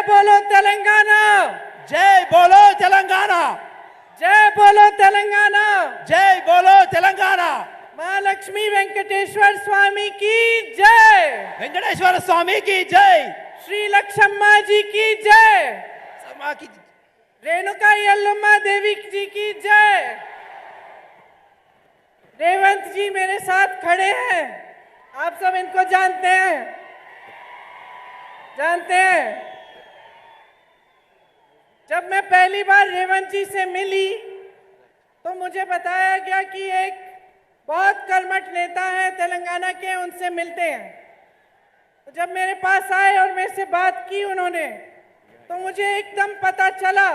बोलो तेलंगाना, जय बोलो तेलंगाना, जय बोलो तेलंगाना। जय बोलो तेलंगाना। महालक्ष्मी वेंकटेश्वर स्वामी की जय, वेंकटेश्वर स्वामी की जय, श्री लक्ष्मा जी की जय, समा की रेणुका यल्लम्मा देवी जी की जय। रेवंत जी मेरे साथ खड़े हैं, आप सब इनको जानते हैं, जब मैं पहली बार रेवंत जी से मिली तो मुझे बताया गया कि एक बहुत कर्मठ नेता है तेलंगाना के, उनसे मिलते हैं। तो जब मेरे पास आए और मेरे से बात की उन्होंने, तो मुझे एकदम पता चला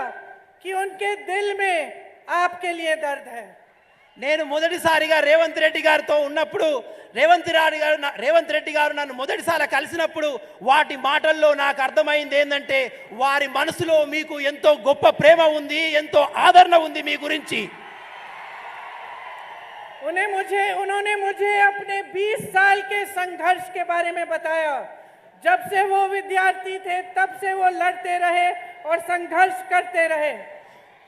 कि उनके दिल में आपके लिए दर्द है। నేను మొదటిసారిగా రేవంత్ రెడ్డి గారితో ఉన్నప్పుడు రేవంత్ రెడ్డి గారు నన్ను మొదటిసారి కలిసినప్పుడు వాటి మాటల్లో నాకు అర్థమైంది ఏంటంటే వారి మనసులో మీకు ఎంతో గొప్ప ప్రేమ ఉంది, ఎంతో ఆదరణ ఉంది మీ గురించి। उन्होंने मुझे अपने 20 साल के संघर्ष के बारे में बताया। जब से वो विद्यार्थी थे तब से वो लड़ते रहे और संघर्ष करते रहे।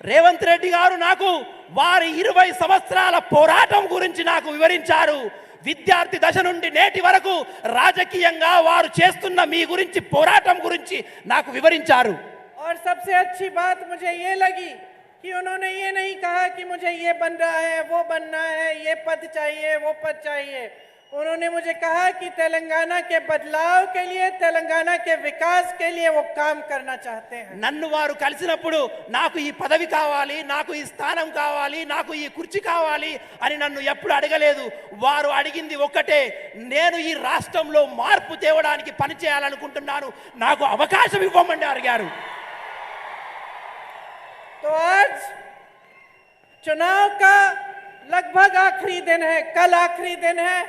రేవంత్ రెడ్డి గారు నాకు వారి 20 సంవత్సరాల పోరాటం గురించి నాకు వివరించారు। విద్యార్థి దశ నుండి నేటి వరకు రాజకీయంగా వారు చేస్తున్న మీ గురించి పోరాటం గురించి నాకు వివరించారు। और सबसे अच्छी बात मुझे ये लगी कि उन्होंने ये नहीं कहा कि मुझे ये बन रहा है, वो बनना है, ये पद चाहिए, वो पद चाहिए। उन्होंने मुझे कहा कि तेलंगाना के बदलाव के लिए, तेलंगाना के विकास के लिए वो काम करना चाहते हैं। నన్ను వారు కలిసినప్పుడు నాకు ఈ పదవి కావాలి, నాకు ఈ స్థానం కావాలి, నాకు ఈ కుర్చీ కావాలి అని నన్ను ఎప్పుడు అడగలేదు। వారు అడిగింది ఒక్కటే, నేను ఈ రాష్ట్రంలో మార్పు తేవడానికి పని చేయాలనుకుంటున్నాను, నాకు అవకాశం ఇవ్వమని అడిగారు। तो आज चुनाव का लगभग आखिरी दिन है, कल आखिरी दिन है।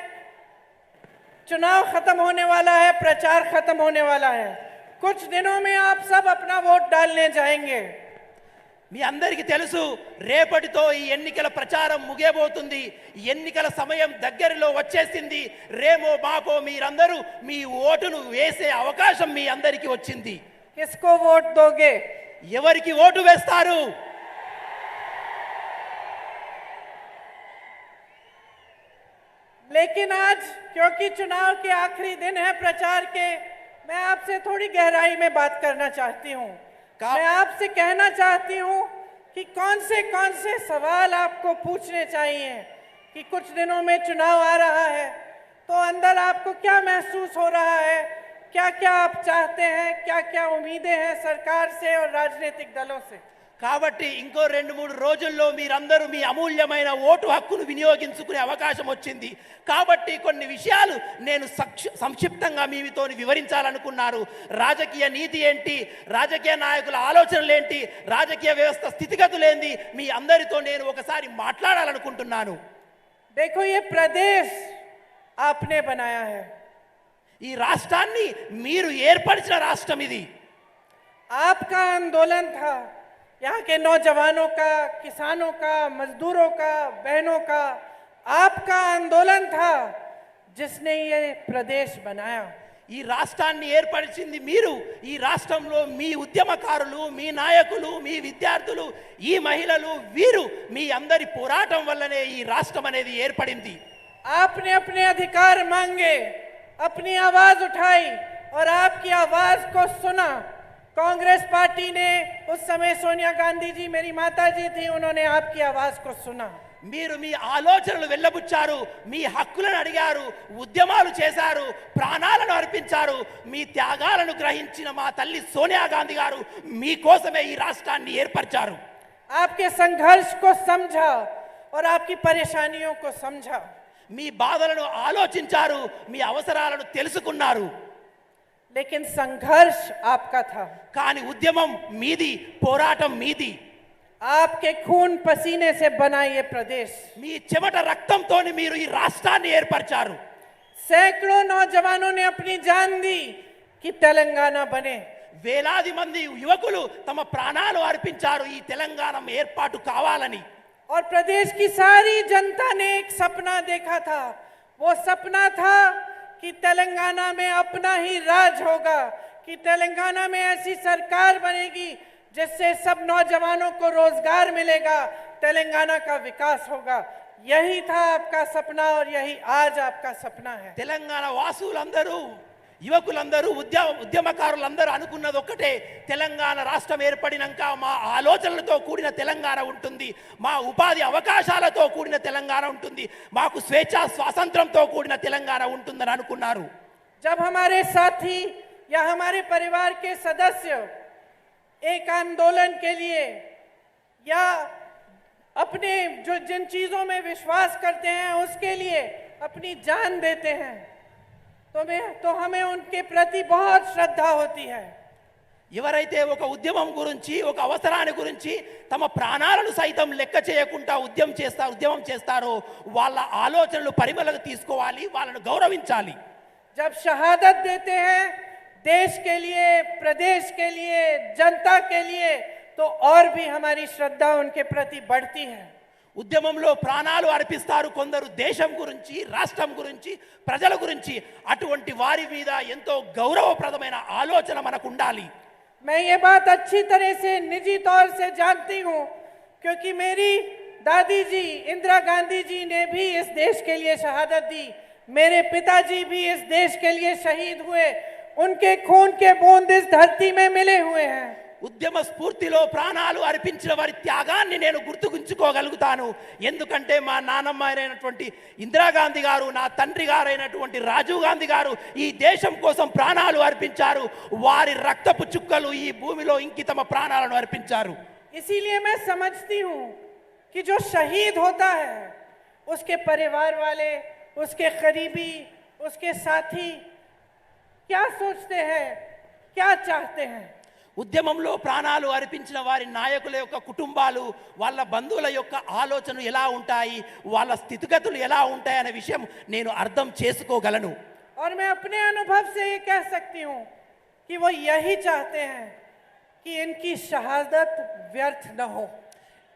चुनाव खत्म होने वाला है, प्रचार खत्म होने वाला है। कुछ दिनों में आप सब अपना वोट डालने जाएंगे। మీ అందరికీ తెలుసు రేపటితో ఈ ఎన్నికల ప్రచారం ముగియబోతుంది। ఎన్నికల సమయం దగ్గరలో వచ్చేసింది। రేమో బాపో మీరందరూ మీ ఓటును వేసే అవకాశం మీ అందరికీ వచ్చింది। किसको वोट दोगे? ఎవరికి ఓటు వేస్తారు? लेकिन आज क्योंकि चुनाव के आखिरी दिन है प्रचार के, मैं आपसे थोड़ी गहराई में बात करना चाहती हूँ। मैं आपसे कहना चाहती हूँ कि कौन से सवाल आपको पूछने चाहिए कि कुछ दिनों में चुनाव आ रहा है तो अंदर आपको क्या महसूस हो रहा है, क्या क्या आप चाहते हैं, क्या क्या उम्मीदें हैं सरकार से और राजनीतिक दलों से। కాబట్టి ఇంకో 2-3 రోజుల్లో మీరందరూ మీ అమూల్యమైన ఓటు హక్కును వినియోగించుకునే అవకాశం వచ్చింది। కాబట్టి కొన్ని విషయాలు నేను సంక్షిప్తంగా మీతో వివరించాలనుకున్నాను। రాజకీయ నీతి ఏంటి, రాజకీయ నాయకుల ఆలోచనలు ఏంటి, రాజకీయ వ్యవస్థ స్థితిగతులు ఏంటి, మీ అందరితో నేను ఒకసారి మాట్లాడాలనుకుంటున్నాను। देखो ये प्रदेश आपने बनाया है, ఈ రాష్ట్రాన్ని మీరు ఏర్పరిచిన రాష్ట్రం ఇది। आपका आंदोलन था, यहाँ के नौजवानों का, किसानों का, मजदूरों का, बहनों का आपका आंदोलन था जिसने ये प्रदेश बनाया। ఈ రాష్ట్రాన్ని ఏర్పరిచింది మీరు। ఈ రాష్ట్రంలో మీ ఉద్యమకారులు, మీ నాయకులు, మీ విద్యార్థులు, ఈ మహిళలు, వీరు మీ అందరి పోరాటం వల్లనే ఈ రాష్ట్రం అనేది ఏర్పడింది। आपने अपने अधिकार मांगे, अपनी आवाज उठाई और आपकी आवाज को सुना। कांग्रेस पार्टी ने उस समय सोनिया गांधी जी मेरी माता जी थी, उन्होंने आपकी आवाज को सुना। మీరు మీ ఆలోచనలు వెళ్ళబుచ్చారు, మీ హక్కులను అడిగారు, ఉద్యమాలు చేశారు, ప్రాణాలను అర్పించారు। మీ త్యాగాలను గ్రహించిన మా తల్లి సోనియా గాంధీ గారు మీకోసమే ఈ రాష్ట్రాన్ని ఏర్పరిచారు। आपके संघर्ष को समझा और आपकी परेशानियों को समझा। మీ బాధలను ఆలోచించారు, మీ అవసరాలను తెలుసుకున్నారు। लेकिन संघर्ष आपका था, కానీ ఉద్యమం మీది, పోరాటం మీది। आपके खून पसीने से बना ये प्रदेश, మీ చెమట రక్తంతోని మీరు ఈ రాష్ట్రాన్ని ఏర్పరిచారు। सैकड़ों नौजवानों ने अपनी जान दी कि तेलंगाना बने। వేలాది మంది యువకులు తమ ప్రాణాలు అర్పించారు ఈ తెలంగాణ ఏర్పాటు కావాలని। और प्रदेश की सारी जनता ने एक सपना देखा था। वो सपना था कि तेलंगाना में अपना ही राज होगा, कि तेलंगाना में ऐसी सरकार बनेगी जिससे सब नौजवानों को रोजगार मिलेगा, तेलंगाना का विकास होगा। यही था आपका सपना और यही आज आपका सपना है। తెలంగాణ వాసులందరూ యువకులందరూ ఉద్యమకారులందరూ అనుకున్నది ఒక్కటే, తెలంగాణ రాష్ట్రం ఏర్పడినాక మా ఆలోచనలతో కూడిన తెలంగాణ ఉంటుంది, మా ఉపాధి అవకాశాలతో కూడిన తెలంగాణ ఉంటుంది, మాకు స్వేచ్ఛ స్వాతంత్రంతో కూడిన తెలంగాణ ఉంటుందని అనుకున్నారు। जब हमारे साथी या हमारे परिवार के सदस्य एक आंदोलन के लिए या अपने जो जिन चीजों में विश्वास करते हैं उसके लिए अपनी जान देते हैं तो हमें उनके प्रति बहुत श्रद्धा होती है। ఎవరైతే ఒక ఉద్యమం గురించి ఒక అవసరాన్ని గురించి తమ ప్రాణాలను సైతం లెక్క చేయకుండా ఉద్యమం చేస్తారో వాళ్ళ ఆలోచనలు పరిమళకు తీసుకోవాలి, వాళ్ళను గౌరవించాలి। जब शहादत देते हैं देश के लिए, प्रदेश के लिए, जनता के लिए, तो और भी हमारी श्रद्धा उनके प्रति बढ़ती है। ఉద్యమంలో ప్రాణాలు అర్పిస్తారు కొందరు, దేశం గురించి, రాష్ట్రం గురించి, ప్రజల గురించి। అటువంటి వారి మీద ఎంతో గౌరవప్రదమైన ఆలోచన మనకు ఉండాలి। मैं ये बात अच्छी तरह से निजी तौर से जानती हूँ क्योंकि मेरी दादी जी इंदिरा गांधी जी ने भी इस देश के लिए शहादत दी, मेरे पिताजी भी इस देश के लिए शहीद हुए, उनके खून के बूंद इस धरती में मिले हुए हैं। ఉద్యమ స్ఫూర్తిలో ప్రాణాలు అర్పించిన వారి త్యాగాన్ని నేను గుర్తుంచుకోగలుగుతాను, ఎందుకంటే మా నాన్నమ్మ అయినటువంటి ఇందిరాగాంధీ గారు, నా తండ్రి గారైనటువంటి రాజీవ్ గాంధీ గారు ఈ దేశం కోసం ప్రాణాలు అర్పించారు, వారి రక్తపు చుక్కలు ఈ భూమిలో ఇంకి తమ ప్రాణాలను అర్పించారు। इसीलिए मैं समझती हूँ कि जो शहीद होता है उसके परिवार वाले, उसके करीबी, उसके साथी क्या सोचते हैं, क्या चाहते हैं। ఉద్యమంలో ప్రాణాలు అర్పించిన వారి నాయకుల యొక్క కుటుంబాలు, వాళ్ళ బంధువుల యొక్క ఆలోచనలు ఎలా ఉంటాయి, వాళ్ళ స్థితిగతులు ఎలా ఉంటాయి అనే విషయం నేను అర్థం చేసుకోగలను। और मैं अपने अनुभव से ये कह सकती हूँ कि वो यही चाहते हैं कि इनकी शहादत व्यर्थ न हो।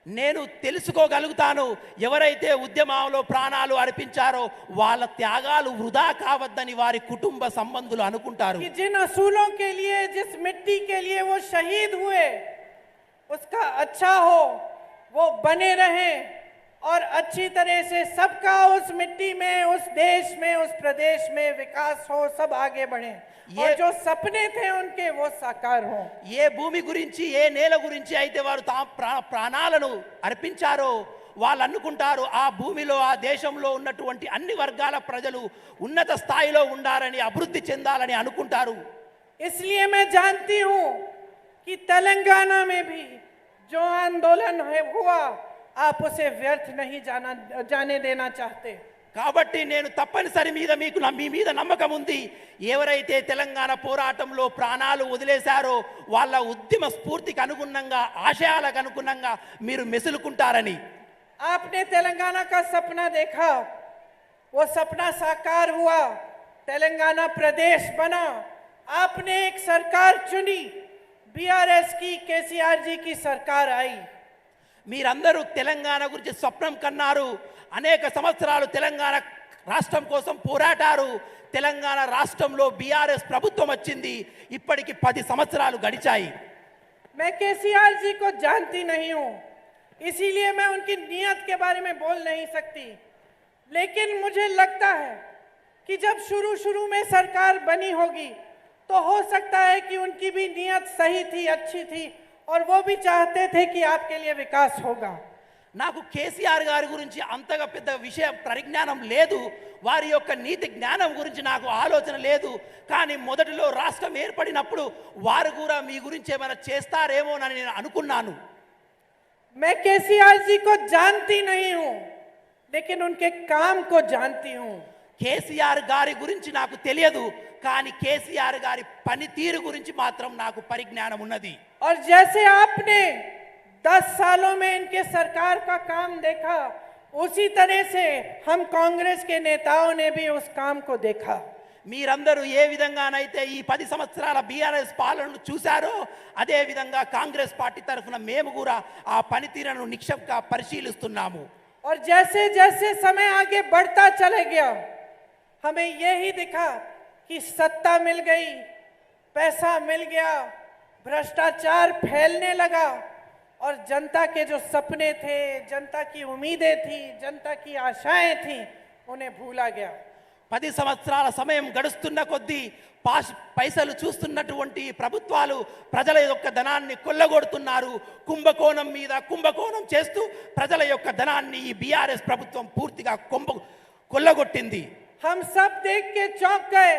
నేను తెలుసుకోగలుగుతాను, ఎవరైతే ఉద్యమంలో ప్రాణాలు అర్పించారో వాళ్ళ త్యాగాలు వృధా కావద్దని వారి కుటుంబ సంబంధులు అనుకుంటారు। कि जिन असूलों के लिए, जिस मिट्टी के लिए वो शहीद हुए उसका अच्छा हो, वो बने रहे और अच्छी तरह से सबका उस मिट्टी में, उस देश में, उस प्रदेश में विकास हो, सब आगे बढ़े और जो सपने थे उनके वो साकार हो। ఏ భూమి గురించి, ఏ నేల గురించి అయితే వారు ప్రాణాలను అర్పించారో వాళ్ళు అనుకుంటారు ఆ భూమిలో, ఆ దేశంలో ఉన్నటువంటి అన్ని వర్గాల ప్రజలు ఉన్నత స్థాయిలో ఉండాలని, అభివృద్ధి చెందాలని అనుకుంటారు। इसलिए मैं जानती हूँ कि तेलंगाना में भी जो आंदोलन हुआ आप उसे व्यर्थ नहीं जाने देना चाहते। కాబట్టి నేను తప్పనిసరి మీ మీద నమ్మకం ఉంది, ఎవరైతే తెలంగాణ పోరాటంలో ప్రాణాలు వదిలేశారో వాళ్ళ ఉద్యమ స్ఫూర్తికి అనుగుణంగా, ఆశయాలకు అనుగుణంగా మీరు మెసులుకుంటారని। आपने तेलंगाना का सपना देखा, वो सपना साकार हुआ, तेलंगाना प्रदेश बना, आपने एक सरकार चुनी, बीआरएस की, केसीआर जी की सरकार आई। మీరందరూ తెలంగాణ గురించి స్వప్నం కన్నారు, అనేక సంవత్సరాలు తెలంగాణ రాష్ట్రం కోసం పోరాటారు, తెలంగాణ రాష్ట్రంలో బీఆర్ఎస్ ప్రభుత్వం వచ్చింది, ఇప్పటికి 10 సంవత్సరాలు గడిచాయి। मैं केसीआर जी को जानती नहीं हूँ, इसीलिए मैं उनकी नीयत के बारे में बोल नहीं सकती, लेकिन मुझे लगता है कि जब शुरू में सरकार बनी होगी तो हो सकता है कि उनकी भी नीयत सही थी, अच्छी थी और वो भी चाहते थे कि आपके लिए विकास होगा। నాకు కేసీఆర్ గారి గురించి అంతగా పెద్ద విషయ పరిజ్ఞానం లేదు, వారి యొక్క నీతి జ్ఞానం గురించి నాకు ఆలోచన లేదు, కానీ మొదటిలో రాష్ట్రం ఏర్పడినప్పుడు వారు కూడా మీ గురించి ఏమైనా చేస్తారేమోనని నేను అనుకున్నాను। मैं केसीआर जी को जानती नहीं हूँ लेकिन उनके काम को जानती हूँ। కేసీఆర్ గారి గురించి నాకు తెలియదు, కానీ కేసీఆర్ గారి పనితీరు గురించి మాత్రం నాకు పరిజ్ఞానం ఉన్నది। और जैसे आपने 10 सालों में इनके सरकार का काम देखा, उसी तरह से हम कांग्रेस के नेताओं ने भी उस काम को देखा। మీరందరూ ఏ విధంగానైతే ఈ 10 సంవత్సరాల బీఆర్ఎస్ పాలనను చూశారో అదే విధంగా కాంగ్రెస్ పార్టీ తరఫున మేము కూడా ఆ పనితీరును నిక్షిప్తంగా పరిశీలిస్తున్నాము। और जैसे जैसे समय आगे बढ़ता चले गया, हमें यही दिखा कि सत्ता मिल गई, पैसा मिल गया, भ्रष्टाचार फैलने लगा और जनता के जो सपने थे, जनता की उम्मीदें थी, जनता की आशाएं थी, उन्हें भूला गया। 10 సంవత్సరాల సమయం గడుస్తున్న కొద్దీ పైసలు చూస్తున్నటువంటి ప్రభుత్వాలు ప్రజల యొక్క ధనాన్ని కొల్లగొడుతున్నారు. కుంభకోణం మీద కుంభకోణం చేస్తూ ప్రజల యొక్క ధనాన్ని ఈ బీఆర్ఎస్ ప్రభుత్వం పూర్తిగా కొల్లగొట్టింది. हम सब देख के चौंक गए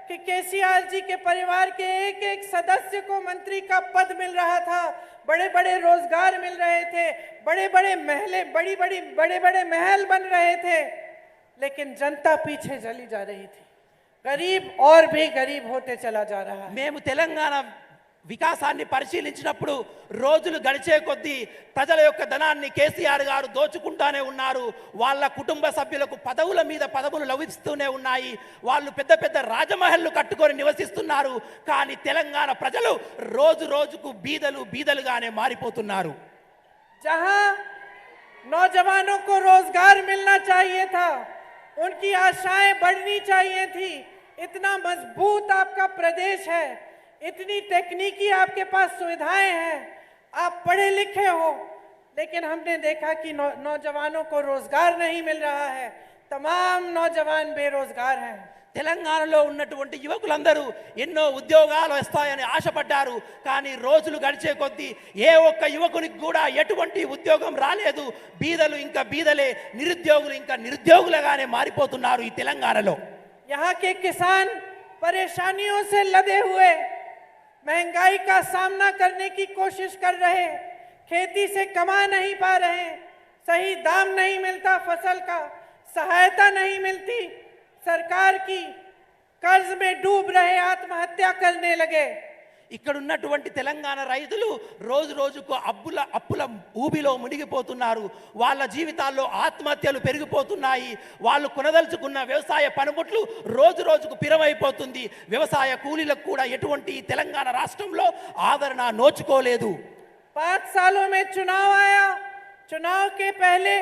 कि केसीआर जी के परिवार के एक एक सदस्य को मंत्री का पद मिल रहा था, बड़े बड़े रोजगार मिल रहे थे, बड़े बड़े महल बन रहे थे, लेकिन जनता पीछे चली जा रही थी। गरीब और भी गरीब होते चला जा रहा है। మేము తెలంగాణ వికాసాన్ని పరిశీలించినప్పుడు రోజులు గడిచే కొద్దీ ప్రజల యొక్క ధనాన్ని కేసీఆర్ గారు దోచుకుంటానే ఉన్నారు. వాళ్ళ కుటుంబ సభ్యులకు పదవుల మీద పదవులు లభిస్తూనే ఉన్నాయి. వాళ్ళు పెద్ద పెద్ద రాజమహల్లు కట్టుకొని నివసిస్తున్నారు. కానీ తెలంగాణ ప్రజలు రోజు రోజుకు బీదలుగానే మారిపోతున్నారు. जहां नौजवानों को रोजगार मिलना चाहिए था, उनकी आशाएं बढ़नी चाहिए थी, इतना मजबूत आपका प्रदेश है, इतनी तकनीकी आपके पास सुविधाएं हैं, आप पढ़े लिखे हो, लेकिन हमने देखा कि नौजवानों को रोजगार नहीं मिल रहा है। तमाम नौजवान बेरोजगार हैं। తెలంగాణలో ఉన్నటువంటి యువకులందరూ ఎన్నో ఉద్యోగాలు వస్తాయని ఆశపడ్డారు. కానీ రోజులు గడిచే కొద్దీ ఏ ఒక్క యువకునికి కూడా ఎటువంటి ఉద్యోగం రాలేదు. బీదలు ఇంకా బీదలే, నిరుద్యోగులు ఇంకా నిరుద్యోగులుగానే మారిపోతున్నారు ఈ తెలంగాణలో. यहाँ के किसान परेशानियों से लदे हुए महंगाई का सामना करने की कोशिश कर रहे, खेती से कमा नहीं पा रहे, सही दाम नहीं मिलता फसल का, सहायता नहीं मिलती, सरकार की कर्ज में डूब रहे, आत्महत्या करने लगे। ఇక్కడ ఉన్నటువంటి తెలంగాణ రైతులు రోజు రోజుకు అప్పుల ఊబిలో మునిగిపోతున్నారు. వాళ్ళ జీవితాల్లో ఆత్మహత్యలు పెరిగిపోతున్నాయి. వాళ్ళు కొనదలుచుకున్న వ్యవసాయ పనిముట్లు రోజు రోజుకు పిరమైపోతుంది. వ్యవసాయ కూలీలకు కూడా ఎటువంటి తెలంగాణ రాష్ట్రంలో ఆదరణ నోచుకోలేదు. 5 सालों में चुनाव आया, चुनाव के पहले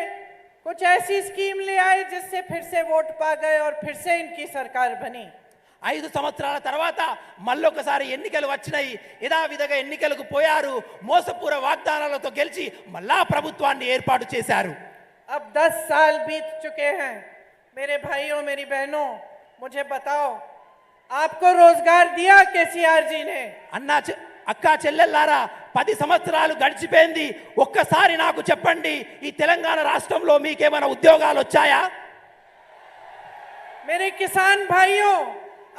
कुछ ऐसी स्कीम ले आए जिससे फिर से वोट पा गए और फिर से इनकी सरकार बनी। 5 సంవత్సరాల తర్వాత మళ్ళొకసారి ఎన్నికలు వచ్చినాయి. యథావిధిగా ఎన్నికలకు పోయారు. మోసపూర వాగ్దానాలతో గెలిచి మళ్ళా ప్రభుత్వాన్ని ఏర్పాటు చేశారు. अब 10 साल बीत चुके हैं। मेरे भाइयों, मेरी बहनों, मुझे बताओ, आपको रोजगार दिया केसीआर जी ने? అక్కా చెల్లెల్లారా, 10 సంవత్సరాలు గడిచిపోయింది. ఒక్కసారి నాకు చెప్పండి, ఈ తెలంగాణ రాష్ట్రంలో మీకేమైనా ఉద్యోగాలు వచ్చాయా? मेरे किसान भाइयों,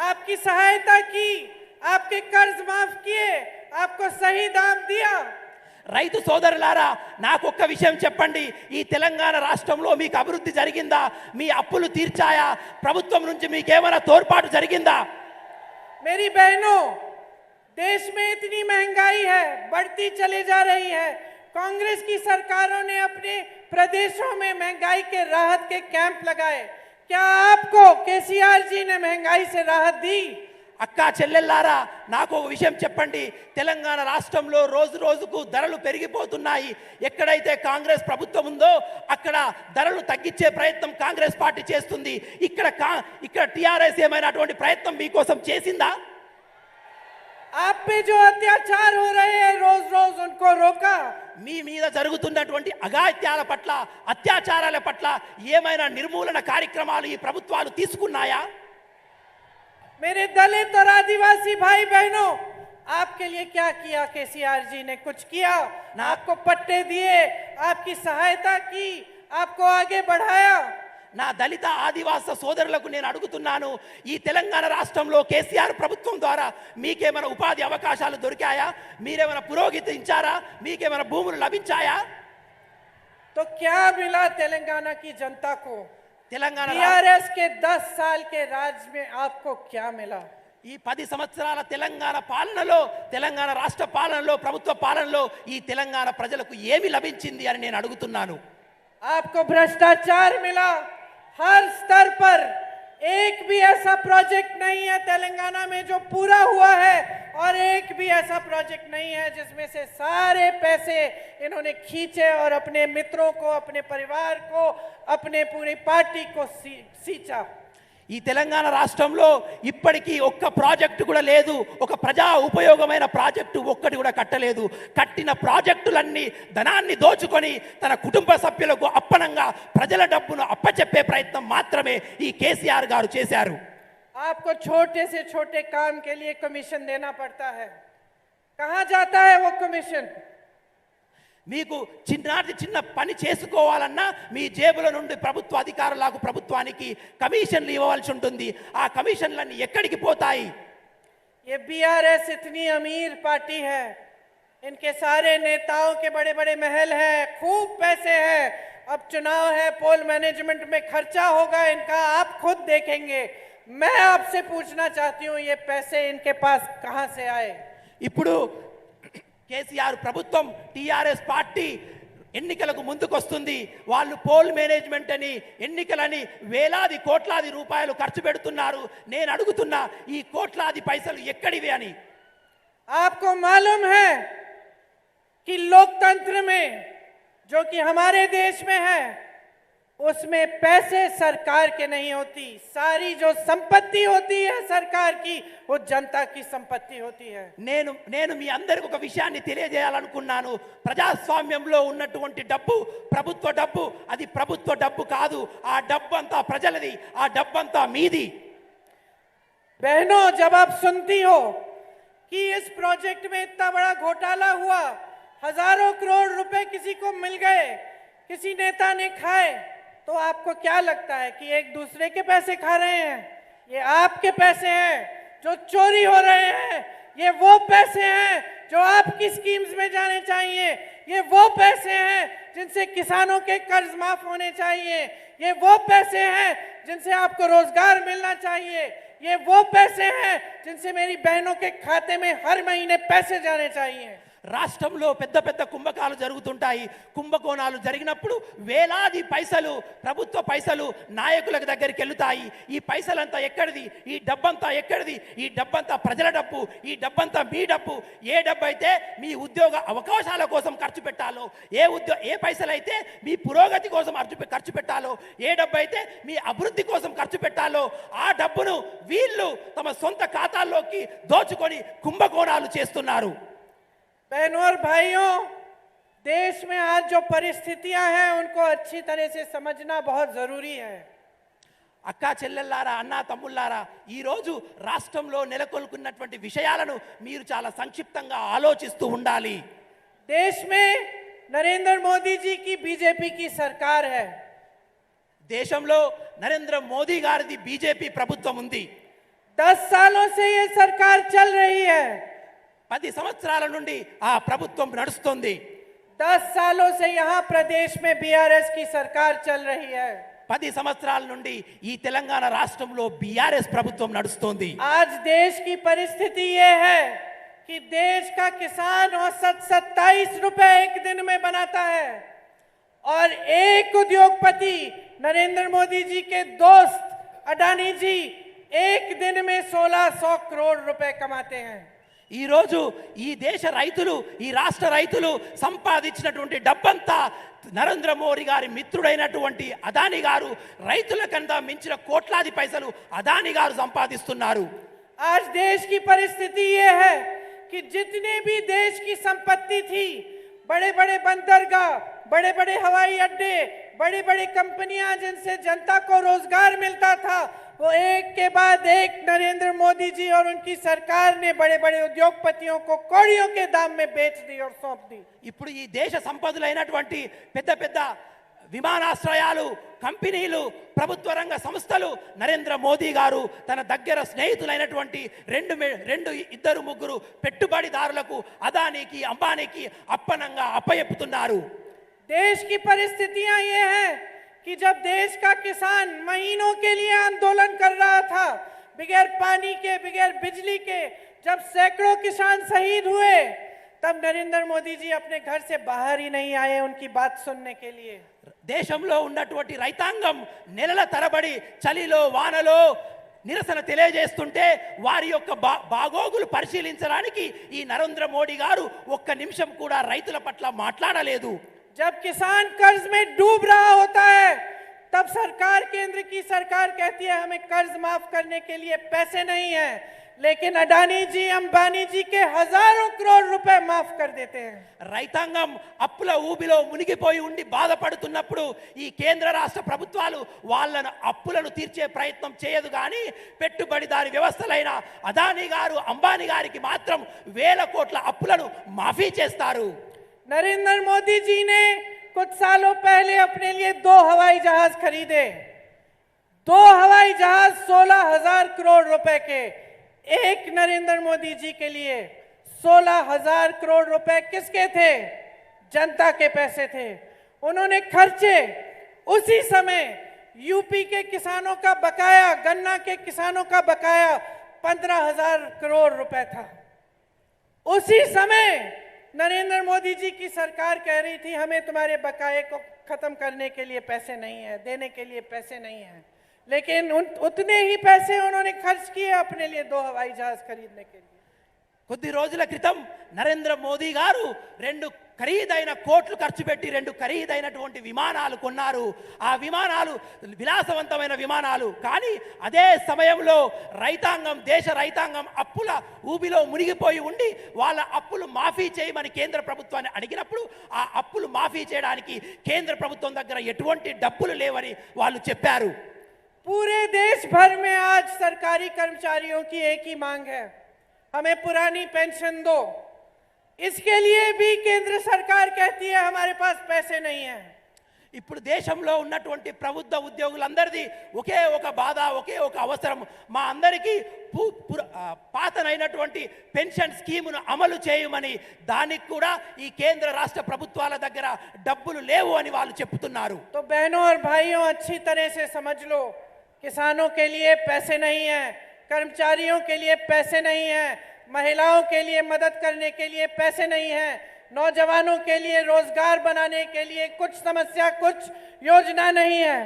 आपकी सहायता की, आपके कर्ज माफ किए, आपको सही दाम दिया। రైతు సోదరులారా, నాకు ఒక్క విషయం చెప్పండి, ఈ తెలంగాణ రాష్ట్రంలో మీకు అభివృద్ధి జరిగిందా? మీ అప్పులు తీర్చాయా? ప్రభుత్వం నుంచి మీకేమైనా తోడ్పాటు జరిగిందా? मेरी बहनों, देश में इतनी महंगाई है, बढ़ती चली जा रही है। कांग्रेस की सरकारों ने अपने प्रदेशों में महंगाई के राहत के कैंप लगाए। क्या आपको केसीआर जी ने महंगाई से राहत दी? అక్కా చెల్లెల్లారా, నాకు ఒక విషయం చెప్పండి. తెలంగాణ రాష్ట్రంలో రోజు రోజుకు ధరలు పెరిగిపోతున్నాయి. ఎక్కడైతే కాంగ్రెస్ ప్రభుత్వం ఉందో అక్కడ ధరలు తగ్గించే ప్రయత్నం కాంగ్రెస్ పార్టీ చేస్తుంది. ఇక్కడ టీఆర్ఎస్ ఏమైనా అటువంటి ప్రయత్నం మీకోసం చేసిందా? आप पे जो अत्याचार हो रहे हैं, रोज रोज उनको रोका? మీ మీద జరుగుతున్నటువంటి అఘాయిత్యాల పట్ల, అత్యాచారాల పట్ల ఏమైనా నిర్మూలన కార్యక్రమాలు ఈ ప్రభుత్వాలు తీసుకున్నాయా? मेरे दलित और आदिवासी भाई बहनों, आपके लिए क्या किया केसीआर जी ने? कुछ किया? आपको पट्टे दिए, आपकी सहायता की, आपको आगे बढ़ाया? నా దళిత ఆదివాస సోదరులకు నేను అడుగుతున్నాను, ఈ తెలంగాణ రాష్ట్రంలో కేసీఆర్ ప్రభుత్వం ద్వారా మీకేమైనా ఉపాధి అవకాశాలు దొరికాయా? మీరేమైనా పురోగతించారా? మీకేమైనా భూములు లభించాయా? तो क्या मिला तेलंगाना की जनता को? తెలంగాణ टीआरएस के 10 साल के राज में आपको क्या मिला? ఈ 10 సంవత్సరాల తెలంగాణ పాలనలో, తెలంగాణ రాష్ట్ర పాలనలో, ప్రభుత్వ పాలనలో ఈ తెలంగాణ ప్రజలకు ఏమి లభించింది అని నేను అడుగుతున్నాను. आपको भ्रष्टाचार मिला हर स्तर पर। एक भी ऐसा प्रोजेक्ट नहीं है तेलंगाना में जो पूरा हुआ है, और एक भी ऐसा प्रोजेक्ट नहीं है जिसमें से सारे पैसे इन्होंने खींचे और अपने मित्रों को, अपने परिवार को, अपने पूरी पार्टी को सींचा। ఈ తెలంగాణ రాష్ట్రంలో ఇప్పటికీ ఒక్క ప్రాజెక్టు కూడా లేదు. ఒక ప్రజా ఉపయోగమైన ప్రాజెక్టు ఒక్కటి కూడా కట్టలేదు. కట్టిన ప్రాజెక్టులన్నీ ధనాన్ని దోచుకొని తన కుటుంబ సభ్యులకు అప్పనంగా ప్రజల డబ్బును అప్పచెప్పే ప్రయత్నం మాత్రమే ఈ కేసీఆర్ గారు చేశారు. आपको छोटे से छोटे काम के लिए कमीशन देना पड़ता है. कहाँ जाता है वो कमीशन? మీకు చిన్న పని చేసుకోవాలన్నా మీ జేబుల నుండి ప్రభుత్వ అధికారులకు ప్రభుత్వానికి కమిషన్లు ఇవ్వవలసి ఉంటుంది. ఆ కమిషన్లన్నీ ఎక్కడికి పోతాయి? ये बीआरएस इतनी अमीर पार्टी है, इनके सारे नेताओं के बड़े बड़े महल हैं, खूब पैसे हैं. अब चुनाव है, पोल मैनेजमेंट में खर्चा होगा इनका, आप खुद देखेंगे. मैं आपसे पूछना चाहती हूँ, ये पैसे इनके पास कहाँ से आए? ఇప్పుడు కేసీఆర్ ప్రభుత్వం టీఆర్ఎస్ పార్టీ ఎన్నికలకు ముందుకొస్తుంది. వాళ్ళు పోల్ మేనేజ్మెంట్ అని ఎన్నికలని వేలాది కోట్లాది రూపాయలు ఖర్చు పెడుతున్నారు. నేను అడుగుతున్నా ఈ కోట్లాది పైసలు ఎక్కడివి అని. आपको मालूम है कि लोकतंत्र में जो कि हमारे देश में है उसमें पैसे सरकार के नहीं होती. सारी जो संपत्ति होती है सरकार की वो जनता की संपत्ति होती है. నేను మీ అందరికి ఒక విషయాన్ని తెలియజేయాలనుకున్నాను. ప్రజాస్వామ్యంలో ఉన్నటువంటి డబ్బు ప్రభుత్వ డబ్బు, అది ప్రభుత్వ డబ్బు కాదు. ఆ డబ్బు అంతా ప్రజలది, ఆ డబ్బు అంతా మీది. बहनों, जब आप सुनती हो कि इस प्रोजेक्ट में इतना बड़ा घोटाला हुआ, हजारों करोड़ रुपए किसी को मिल गए, किसी नेता ने खाए, तो आपको क्या लगता है कि एक दूसरे के पैसे खा रहे हैं? ये आपके पैसे हैं जो चोरी हो रहे हैं. ये वो पैसे हैं जो आपकी स्कीम्स में जाने चाहिए. ये वो पैसे हैं जिनसे किसानों के कर्ज माफ होने चाहिए. ये वो पैसे हैं जिनसे आपको रोजगार मिलना चाहिए. ये वो पैसे हैं जिनसे मेरी बहनों के खाते में हर महीने पैसे जाने चाहिए. రాష్ట్రంలో పెద్ద పెద్ద కుంభకాలు జరుగుతుంటాయి. కుంభకోణాలు జరిగినప్పుడు వేలాది పైసలు, ప్రభుత్వ పైసలు నాయకుల దగ్గరికి వెళ్తాయి. ఈ పైసలంతా ఎక్కడిది? ఈ డబ్బంతా ఎక్కడిది? ఈ డబ్బంతా ప్రజల డబ్బు, ఈ డబ్బంతా మీ డబ్బు. ఏ డబ్బు అయితే మీ ఉద్యోగ అవకాశాల కోసం ఖర్చు పెట్టాలో, ఏ పైసలు అయితే మీ పురోగతి కోసం ఖర్చు పెట్టాలో, ఏ డబ్బు అయితే మీ అభివృద్ధి కోసం ఖర్చు పెట్టాలో, ఆ డబ్బును వీళ్ళు తమ సొంత ఖాతాల్లోకి దోచుకొని కుంభకోణాలు చేస్తున్నారు. बहनों और भाइयों, देश में आज जो परिस्थितियां हैं उनको अच्छी तरह से समझना बहुत जरूरी है. అక్కా చెల్లెల్లారా, అన్నా తమ్ముళ్ళారా, ఈరోజు రాష్ట్రంలో నెలకొల్పున్నటువంటి విషయాలను మీరు చాలా సంక్షిప్తంగా ఆలోచిస్తూ ఉండాలి. देश में नरेंद्र मोदी जी की बीजेपी की सरकार है. దేశంలో నరేంద్ర మోదీ గారిది బీజేపీ ప్రభుత్వం ఉంది. 10 सालों से ये सरकार चल रही है. 10 సంవత్సరాల నుండి ఆ ప్రభుత్వం నడుస్తుంది. 10 सालों से यहाँ प्रदेश में बीआरएस की सरकार चल रही है. 10 సంవత్సరాల నుండి ఈ తెలంగాణ రాష్ట్రంలో బీఆర్ఎస్ ప్రభుత్వం నడుస్తుంది. आज देश की परिस्थिति ये है कि देश का किसान औसत 27 रुपए एक दिन में बनाता है और एक उद्योगपति नरेंद्र मोदी जी के दोस्त अडानी जी एक दिन में 1600 करोड़ रुपए कमाते हैं. ఈరోజు ఈ దేశ రైతులు, ఈ రాష్ట్ర రైతులు సంపాదించినటువంటి డబ్బంతా నరేంద్ర మోడీ గారి మిత్రుడైనటువంటి అదానీ గారు రైతుల కన్నా మించిన కోట్లాది పైసలు అదానీ గారు సంపాదిస్తున్నారు. आज देश की परिस्थिति ये है कि जितने भी देश की संपत्ति थी, बड़े बड़े बंदरगाह, बड़े बड़े हवाई अड्डे, बड़ी बड़ी कंपनियां जिनसे जनता को रोजगार मिलता था, वो एक के बाद एक नरेंद्र मोदी जी और उनकी सरकार ने बड़े बड़े उद्योगपतियों को कौड़ियों के दाम में बेच दी और सौंप दी. ఇప్పుడు ఈ దేశ సంపదలైనటువంటి పెద్ద పెద్ద విమానాశ్రయాలు, కంపెనీలు, ప్రభుత్వ రంగ సంస్థలు నరేంద్ర మోదీ గారు తన దగ్గర స్నేహితులైనటువంటి ఇద్దరు ముగ్గురు పెట్టుబడిదారులకు, అదానీకి, అంబానీకి అప్పనంగా అప్పయెప్పుతున్నారు. देश की परिस्थितियां ये हैं कि जब देश का किसान महीनों के लिए आंदोलन कर रहा था, बगैर पानी के, बगैर बिजली के, जब सैकड़ों किसान शहीद हुए, तब नरेंद्र मोदी जी अपने घर से बाहर ही नहीं आए उनकी बात सुनने के लिए. దేశంలో ఉన్నటువంటి రైతాంగం నెలల తరబడి చలిలో వానలో నిరసన తెలియజేస్తుంటే వారి యొక్క బాగోగులు పరిశీలించడానికి ఈ నరేంద్ర మోడీ గారు ఒక్క నిమిషం కూడా రైతుల పట్ల మాట్లాడలేదు. जब किसान कर्ज में डूब रहा होता है तब सरकार, केंद्र की सरकार कहती है हमें कर्ज माफ करने के लिए पैसे नहीं है, लेकिन अडानी जी, अंबानी जी के हजारों करोड़ रुपए माफ कर देते हैं। రైతాంగం అప్పుల ఊబిలో మునిగిపోయి ఉండి బాధపడుతున్నప్పుడు ఈ కేంద్ర రాష్ట్ర ప్రభుత్వాలు వాళ్ళను అప్పులను తీర్చే ప్రయత్నం చేయదు కానీ పెట్టుబడిదారి వ్యవస్థలైన అదానీ గారు, అంబానీ గారికి మాత్రం వేల కోట్ల అప్పులను మాఫీ చేస్తారు. नरेंद्र मोदी जी ने कुछ सालों पहले अपने लिए 2 हवाई जहाज खरीदे। 2 हवाई जहाज 16,000 करोड़ रुपए के। एक नरेंद्र मोदी जी के लिए 16,000 करोड़ रुपए किसके थे? जनता के पैसे थे। उन्होंने खर्चे। उसी समय यूपी के किसानों का बकाया, गन्ना के किसानों का बकाया 15,000 करोड़ रुपए था। उसी समय नरेंद्र मोदी जी की सरकार कह रही थी हमें तुम्हारे बकाये को खत्म करने के लिए पैसे नहीं है, देने के लिए पैसे नहीं है, लेकिन उतने ही पैसे उन्होंने खर्च किए अपने लिए 2 हवाई जहाज खरीदने के लिए। కొద్ది రోజుల క్రితం నరేంద్ర మోదీ గారు 2 ఖరీదైన కోట్లు ఖర్చు పెట్టి 2 ఖరీదైనటువంటి విమానాలు కొన్నారు. ఆ విమానాలు విలాసవంతమైన విమానాలు. కానీ అదే సమయంలో దేశ రైతాంగం అప్పుల ఊబిలో మునిగిపోయి ఉండి వాళ్ళ అప్పులు మాఫీ చేయమని కేంద్ర ప్రభుత్వాన్ని అడిగినప్పుడు ఆ అప్పులు మాఫీ చేయడానికి కేంద్ర ప్రభుత్వం దగ్గర ఎటువంటి డబ్బులు లేవని వాళ్ళు చెప్పారు. पूरे देश भर में आज सरकारी कर्मचारियों की एक ही मांग है, हमें पुरानी पेंशन दो। इसके लिए भी केंद्र सरकार कहती है हमारे पास पैसे नहीं है। ఇప్పుడు దేశంలో ఉన్నటువంటి ప్రభుత్వ ఉద్యోగులందరిది ఒకే ఒక బాధ, ఒకే ఒక అవసరం, మా అందరికీ పాతనైనటువంటి పెన్షన్ స్కీమును అమలు చేయమని. దానికి కూడా ఈ కేంద్ర రాష్ట్ర ప్రభుత్వాల దగ్గర డబ్బులు లేవు అని వాళ్ళు చెప్తున్నారు. तो बहनों और भाइयों, अच्छी तरह से समझ लो, किसानों के लिए पैसे नहीं है, कर्मचारियों के लिए पैसे नहीं है, महिलाओं के लिए मदद करने के लिए पैसे नहीं है, नौजवानों के लिए रोजगार बनाने के लिए कुछ समस्या, कुछ योजना नहीं है,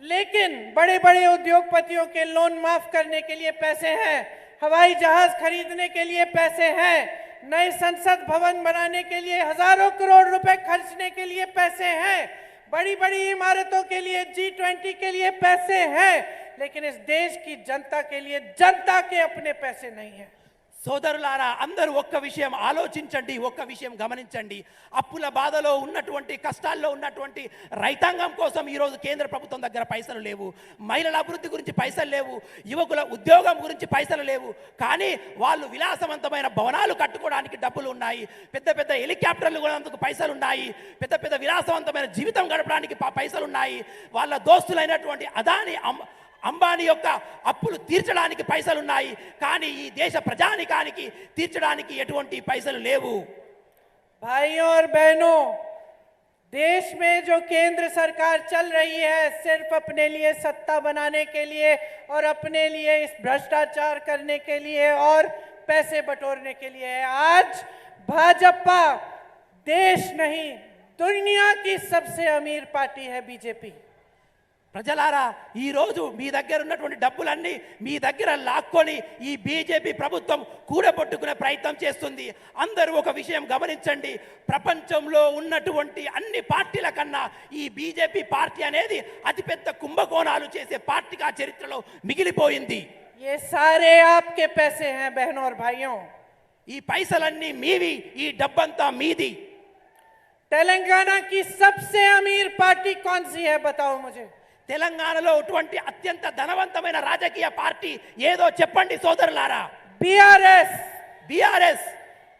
लेकिन बड़े बड़े उद्योगपतियों के लोन माफ करने के लिए पैसे हैं, हवाई जहाज खरीदने के लिए पैसे हैं, नए संसद भवन बनाने के लिए हजारों करोड़ रुपए खर्चने के लिए पैसे हैं, बड़ी बड़ी इमारतों के लिए, G20 के लिए पैसे हैं, लेकिन इस देश की जनता के लिए जनता के अपने पैसे नहीं है। సోదరులారా, అందరూ ఒక్క విషయం ఆలోచించండి, ఒక్క విషయం గమనించండి. అప్పుల బాధలో ఉన్నటువంటి, కష్టాల్లో ఉన్నటువంటి రైతాంగం కోసం ఈరోజు కేంద్ర ప్రభుత్వం దగ్గర పైసలు లేవు. మహిళల అభివృద్ధి గురించి పైసలు లేవు, యువకుల ఉద్యోగం గురించి పైసలు లేవు. కానీ వాళ్ళు విలాసవంతమైన భవనాలు కట్టుకోవడానికి డబ్బులు ఉన్నాయి, పెద్ద పెద్ద హెలికాప్టర్లు కొనేందుకు పైసలు ఉన్నాయి, పెద్ద పెద్ద విలాసవంతమైన జీవితం గడపడానికి పైసలు ఉన్నాయి. వాళ్ళ దోస్తులైనటువంటి అదాని, అంబానీ యొక్క అప్పులు తీర్చడానికి పైసలు ఉన్నాయి. కానీ ఈ దేశ ప్రజానికానికి తీర్చడానికి ఎటువంటి పైసలు లేవు. भाइयों और बहनों, देश में जो केंद्र सरकार चल रही है सिर्फ अपने लिए सत्ता बनाने के लिए और अपने लिए इस भ्रष्टाचार करने के लिए और पैसे बटोरने के लिए है। आज भाजपा देश नहीं, दुनिया की सबसे अमीर पार्टी है बीजेपी। ప్రజలారా, ఈరోజు మీ దగ్గర ఉన్నటువంటి డబ్బులన్నీ మీ దగ్గర లాక్కొని ఈ బీజేపీ ప్రభుత్వం కూడబొట్టుకునే ప్రయత్నం చేస్తుంది. అందరూ ఒక విషయం గమనించండి, ప్రపంచంలో ఉన్నటువంటి అన్ని పార్టీల కన్నా ఈ బీజేపీ పార్టీ అనేది అతిపెద్ద కుంభకోణాలు చేసే పార్టీగా చరిత్రలో మిగిలిపోయింది. ये सारे आपके पैसे हैं बहनों और भाइयों। ఈ పైసలన్నీ మీవి, ఈ డబ్బంతా మీది. तेलंगाना की सबसे अमीर पार्टी कौन सी है, बताओ मुझे। తెలంగాణలో అటువంటి అత్యంత ధనవంతమైన రాజకీయ పార్టీ ఏదో చెప్పండి సోదరులారా. బీఆర్ఎస్.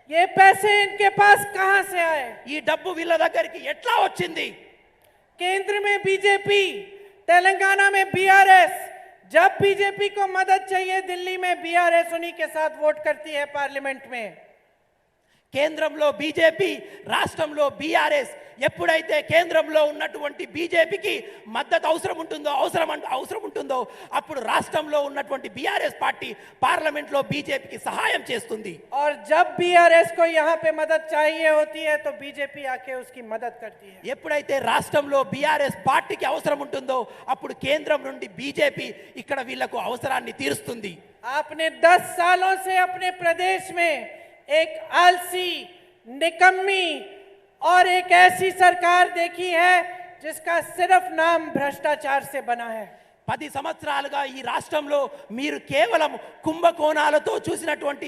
ये पैसे इनके पास कहां से आए? ఈ డబ్బు వీళ్ళ దగ్గరికి ఎట్లా వచ్చింది? केंद्र में बीजेपी, तेलंगाना में बीआरएस। जब बीजेपी को मदद चाहिए दिल्ली में बीआरएस उन्हीं के साथ वोट करती है पार्लियामेंट में। కేంద్రంలో బీజేపీ, రాష్ట్రంలో బీఆర్ఎస్. ఎప్పుడైతే కేంద్రంలో ఉన్నటువంటి బీజేపీకి మద్దతు అవసరం ఉంటుందో అప్పుడు రాష్ట్రంలో ఉన్నటువంటి బీఆర్ఎస్ పార్టీ పార్లమెంట్లో బీజేపీకి సహాయం చేస్తుంది. और जब बीआरएस को यहाँ पे मदद चाहिए होती है तो बीजेपी आके उसकी मदद करती है। ఎప్పుడైతే రాష్ట్రంలో బీఆర్ఎస్ పార్టీకి అవసరం ఉంటుందో అప్పుడు కేంద్రం నుండి బీజేపీ ఇక్కడ వీళ్ళకు అవసరాన్ని తీరుస్తుంది. आपने 10 सालों से अपने प्रदेश में एक आलसी, निकम्मी और एक ऐसी सरकार देखी है जिसका सिर्फ नाम भ्रष्टाचार से बना है। 10 సంవత్సరాలుగా ఈ రాష్ట్రంలో మీరు కేవలం కుంభకోణాలతో చూసినటువంటి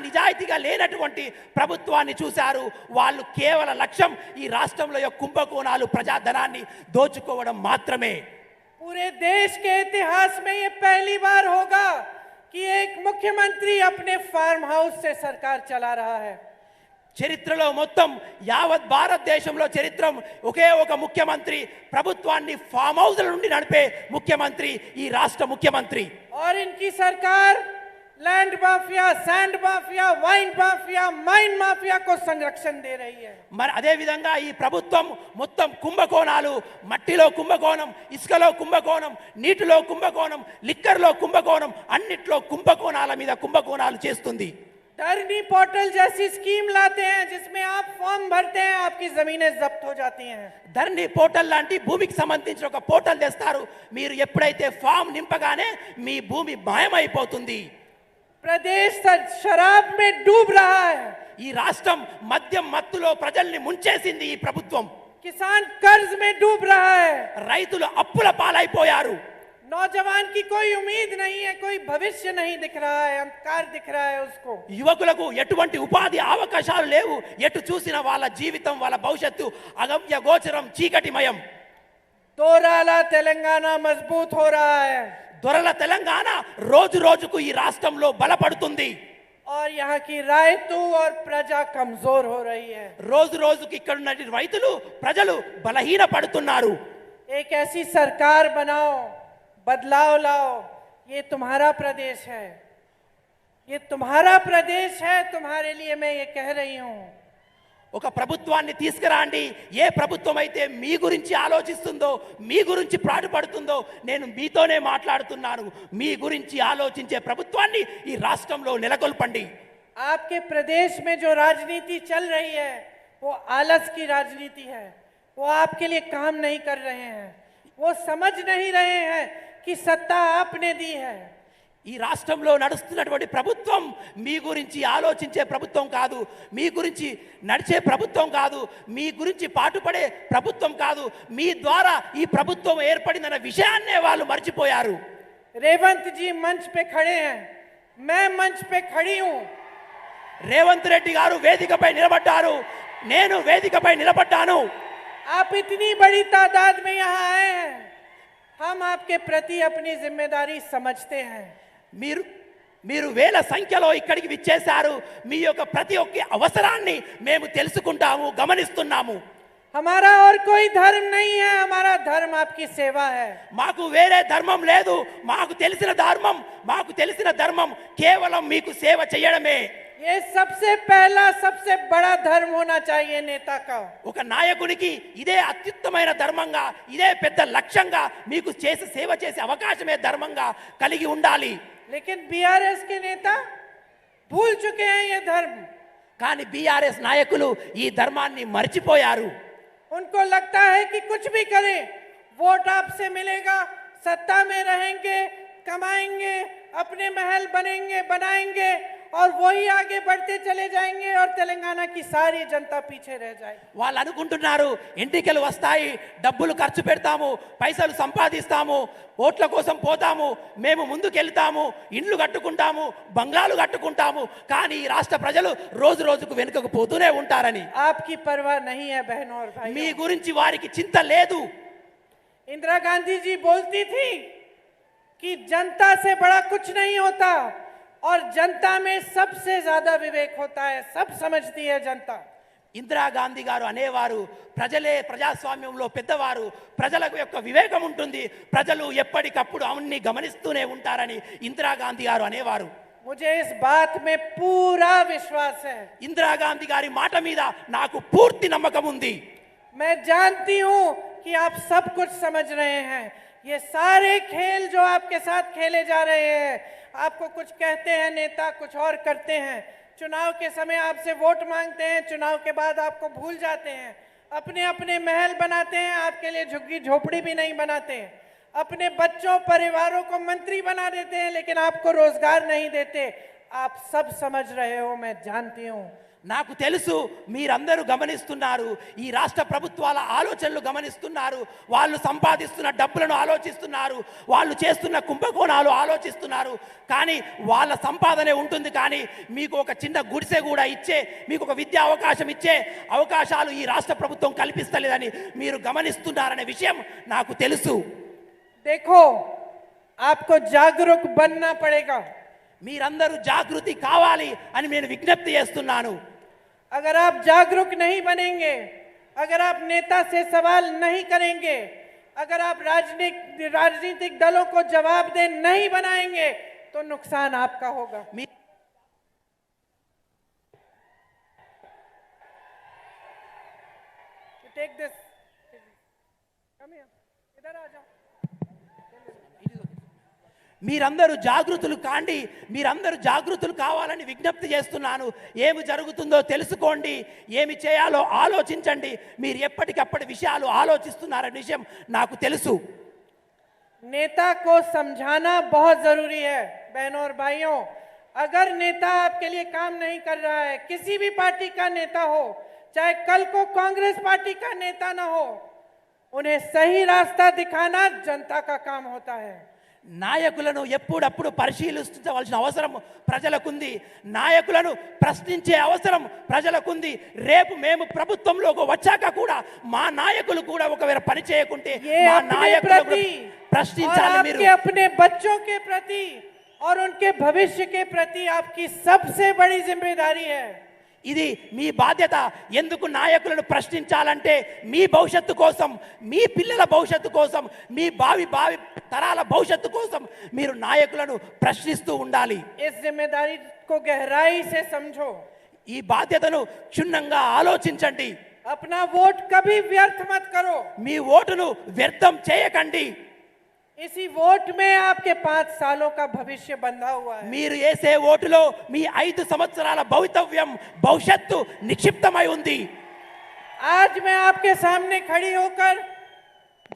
నిజాయితీగా లేనటువంటి ప్రభుత్వాన్ని చూశారు. వాళ్ళు కేవల లక్ష్యం ఈ రాష్ట్రంలో యొక్క కుంభకోణాలు ప్రజాధనాన్ని దోచుకోవడం మాత్రమే. पूरे देश के इतिहास में ये पहली बार होगा कि एक मुख्यमंत्री अपने फार्म हाउस से सरकार चला रहा है। చరిత్రలో మొత్తం యావత్ భారతదేశంలో చరిత్రం ఒకే ఒక ముఖ్యమంత్రి ప్రభుత్వాన్ని ఫామ్ హౌస్ నుండి నడిపే ముఖ్యమంత్రి ఈ రాష్ట్ర ముఖ్యమంత్రి. और इनकी सरकार land mafia, sand mafia, wine mafia, mine mafia को संरक्षण दे रही है. మరి అదే విధంగా ఈ ప్రభుత్వం మొత్తం కుంభకోణాలు, మట్టిలో కుంభకోణం, ఇసుకలో కుంభకోణం, నీటిలో కుంభకోణం, లిక్కర్లో కుంభకోణం, అన్నిట్లో కుంభకోణాల మీద కుంభకోణాలు చేస్తుంది. धरनी पोर्टल जैसी स्कीम लाते हैं जिसमें आप फॉर्म भरते हैं, आपकी जमीनें जब्त हो जाती हैं. ధరణి పోర్టల్ లాంటి భూమికి సంబంధించిన ఒక పోర్టల్ తెస్తారు. మీరు ఎప్పుడైతే ఫామ్ నింపగానే మీ భూమి మాయమైపోతుంది. प्रदेश शराब में डूब रहा है. ఈ రాష్ట్రం మద్యం మత్తులో ప్రజల్ని ముంచేసింది ఈ ప్రభుత్వం. किसान कर्ज में डूब रहा है. రైతులు అప్పుల పాలైపోయారు. नौजवान की कोई उम्मीद नहीं है, कोई भविष्य नहीं दिख रहा है, अंधकार दिख रहा है उसको. యువకులకు ఎటువంటి ఉపాధి అవకాశాలు లేవు. ఎటు చూసిన వాళ్ళ జీవితం, వాళ్ళ భవిష్యత్తు అగమ్య గోచరం, చీకటిమయం. दोराला तेलंगाना मजबूत हो रहा है. దొరల తెలంగాణ రోజు రోజుకు ఈ రాష్ట్రంలో బలపడుతుంది. और यहाँ की रायतू और प्रजा कमजोर हो रही है. రోజు రోజుకి ఇక్కడ ఉన్న రైతులు, ప్రజలు బలహీన పడుతున్నారు. एक ऐसी सरकार बनाओ, बदलाव लाओ. ये तुम्हारा प्रदेश है, ये तुम्हारा प्रदेश है. तुम्हारे लिए मैं ये कह रही हूं. ఒక ప్రభుత్వాన్ని తీసుకురాండి. ఏ ప్రభుత్వం అయితే మీ గురించి ఆలోచిస్తుందో, మీ గురించి పాటుపడుతుందో, నేను మీతోనే మాట్లాడుతున్నాను. మీ గురించి ఆలోచించే ప్రభుత్వాన్ని ఈ రాష్ట్రంలో నెలకొల్పండి. आपके प्रदेश में जो राजनीति चल रही है वो आलस की राजनीति है. वो आपके लिए काम नहीं कर रहे हैं. वो समझ नहीं रहे हैं कि सत्ता आपने दी है. ఈ రాష్ట్రంలో నడుస్తున్నటువంటి ప్రభుత్వం మీ గురించి ఆలోచించే ప్రభుత్వం కాదు, మీ గురించి నడిచే ప్రభుత్వం కాదు, మీ గురించి పాటుపడే ప్రభుత్వం కాదు. మీ ద్వారా ఈ ప్రభుత్వం ఏర్పడిందన్న విషయాన్నే వాళ్ళు మర్చిపోయారు. रेवंत जी मंच पे खड़े हैं, मैं मंच पे खड़ी हूं. రేవంత్ రెడ్డి గారు వేదికపై నిలబడ్డారు, నేను వేదికపై నిలబడ్డాను. आप इतनी बड़ी तादाद में यहाँ आए हैं, हम आपके प्रति अपनी जिम्मेदारी समझते हैं. మీరు మీరు వేల సంఖ్యలో ఇక్కడికి విచ్చేశారు. మీ యొక్క ప్రతి ఒక్క అవసరాన్ని మేము తెలుసుకుంటాము, గమనిస్తున్నాము. हमारा और कोई धर्म नहीं है, हमारा धर्म आपकी सेवा है. మాకు వేరే ధర్మం లేదు. మాకు తెలిసిన ధర్మం కేవలం మీకు సేవ చేయడమే. ये सबसे पहला, सबसे बड़ा धर्म होना चाहिए नेता का. ఒక నాయకునికి ఇదే అత్యుత్తమైన ధర్మంగా, ఇదే పెద్ద లక్ష్యంగా, మీకు సేవ చేసే అవకాశమే ధర్మంగా కలిగి ఉండాలి. लेकिन बीआरएस के नेता भूल चुके हैं ये धर्म. కానీ బీఆర్ఎస్ నాయకులు ఈ ధర్మాన్ని మర్చిపోయారు. उनको लगता है कि कुछ भी करें, वोट आपसे मिलेगा, सत्ता में रहेंगे, कमाएंगे, अपने महल बनाएंगे और वही आगे बढ़ते चले जाएंगे और तेलंगाना की सारी जनता पीछे रह जाएगी. వాళ్ళు అనుకుంటున్నారు ఎన్నికలు వస్తాయి, డబ్బులు ఖర్చు పెడతాము, పైసలు సంపాదిస్తాము, ఓట్ల కోసం పోతాము, మేము ముందుకెళ్తాము, ఇండ్లు కట్టుకుంటాము, బంగ్లాలు కట్టుకుంటాము. కానీ ఈ రాష్ట్ర ప్రజలు రోజు రోజుకు వెనుకకు పోతూనే ఉంటారని. आपकी परवाह नहीं है बहनों और भाइयों. మీ గురించి వారికి చింత లేదు. इंदिरा गांधी जी बोलती थी कि जनता से बड़ा कुछ नहीं होता और जनता में सबसे ज्यादा विवेक होता है. सब समझती है जनता. ఇందిరాగాంధీ గారు అనేవారు, ప్రజలే ప్రజాస్వామ్యంలో పెద్దవారు, ప్రజలకు యొక్క వివేకం ఉంటుంది, ప్రజలు ఎప్పటికప్పుడు అవన్నీ గమనిస్తూనే ఉంటారని ఇందిరాగాంధీ గారు అనేవారు. मुझे इस बात में पूरा विश्वास है. ఇందిరాగాంధీ గారి మాట మీద నాకు పూర్తి నమ్మకం ఉంది. मैं जानती हूं कि आप सब कुछ समझ रहे हैं. ये सारे खेल जो आपके साथ खेले जा रहे हैं, आपको कुछ कहते हैं नेता, कुछ और करते हैं. चुनाव के समय आपसे वोट मांगते हैं, चुनाव के बाद आपको भूल जाते हैं. अपने अपने महल बनाते हैं, आपके लिए झुग्गी झोपड़ी भी नहीं बनाते. अपने बच्चों, परिवारों को मंत्री बना देते हैं, लेकिन आपको रोजगार नहीं देते. आप सब समझ रहे हो, मैं जानती हूं. నాకు తెలుసు మీరందరూ గమనిస్తున్నారు, ఈ రాష్ట్ర ప్రభుత్వాల ఆలోచనలు గమనిస్తున్నారు, వాళ్ళు సంపాదిస్తున్న డబ్బులను ఆలోచిస్తున్నారు, వాళ్ళు చేస్తున్న కుంభకోణాలు ఆలోచిస్తున్నారు. కానీ వాళ్ళ సంపాదనే ఉంటుంది, కానీ మీకు ఒక చిన్న గుడిసె కూడా ఇచ్చే, మీకు ఒక విద్యా అవకాశం ఇచ్చే అవకాశాలు ఈ రాష్ట్ర ప్రభుత్వం కల్పిస్తలేదని మీరు గమనిస్తున్నారనే విషయం నాకు తెలుసు. देखो, आपको जागरूक बनना पड़ेगा. మీరందరూ జాగృతి కావాలి అని నేను విజ్ఞప్తి చేస్తున్నాను. अगर आप जागरूक नहीं बनेंगे, अगर आप नेता से सवाल नहीं करेंगे, अगर आप राजनीतिक दलों को जवाबदेह नहीं बनाएंगे तो नुकसान आपका होगा. टेक दिस, कम हियर, इधर आ जाओ. మీరందరూ జాగృతులు కాండి, మీరందరూ జాగృతులు కావాలని విజ్ఞప్తి చేస్తున్నాను. ఏమి జరుగుతుందో తెలుసుకోండి, ఏమి చేయాలో ఆలోచించండి. మీరు ఎప్పటికప్పటి విషయాలు ఆలోచిస్తున్నారనే విషయం నాకు తెలుసు. नेता को समझाना बहुत जरूरी है. बहनों और भाइयों, अगर नेता आपके लिए काम नहीं कर रहा है, किसी भी पार्टी का नेता हो, चाहे कल को कांग्रेस पार्टी का नेता ना हो, उन्हें सही रास्ता दिखाना जनता का काम होता है. నాయకులను ఎప్పుడప్పుడు పరిశీలించవలసిన అవసరం ప్రజలకుంది, నాయకులను ప్రశ్నించే అవసరం ప్రజలకుంది. రేపు మేము ప్రభుత్వంలోకి వచ్చాక కూడా మా నాయకులు కూడా ఒకవేళ పని చేయకుంటే మా నాయకులు ప్రశ్నించాలి. మీరు अपने बच्चों के प्रति और उनके भविष्य के प्रति आपकी सबसे बड़ी जिम्मेदारी है. ఇది మీ బాధ్యత. ఎందుకు నాయకులను ప్రశ్నించాలంటే మీ భవిష్యత్తు కోసం, మీ పిల్లల భవిష్యత్తు కోసం, మీ భావి తరాల భవిష్యత్తు కోసం మీరు నాయకులను ప్రశ్నిస్తూ ఉండాలి. इस जिम्मेदारी को गहराई से समझो. ఈ బాధ్యతను క్షుణ్ణంగా ఆలోచించండి. अपना वोट कभी व्यर्थ मत करो. మీ ఓటును వ్యర్థం చేయకండి. इसी वोट में आपके 5 सालों का भविष्य बंधा हुआ है. మీరు వేసే ఓటులో మీ 5 సంవత్సరాల భవిష్యత్తు నిక్షిప్తమై ఉంది. आज मैं आपके सामने खड़ी होकर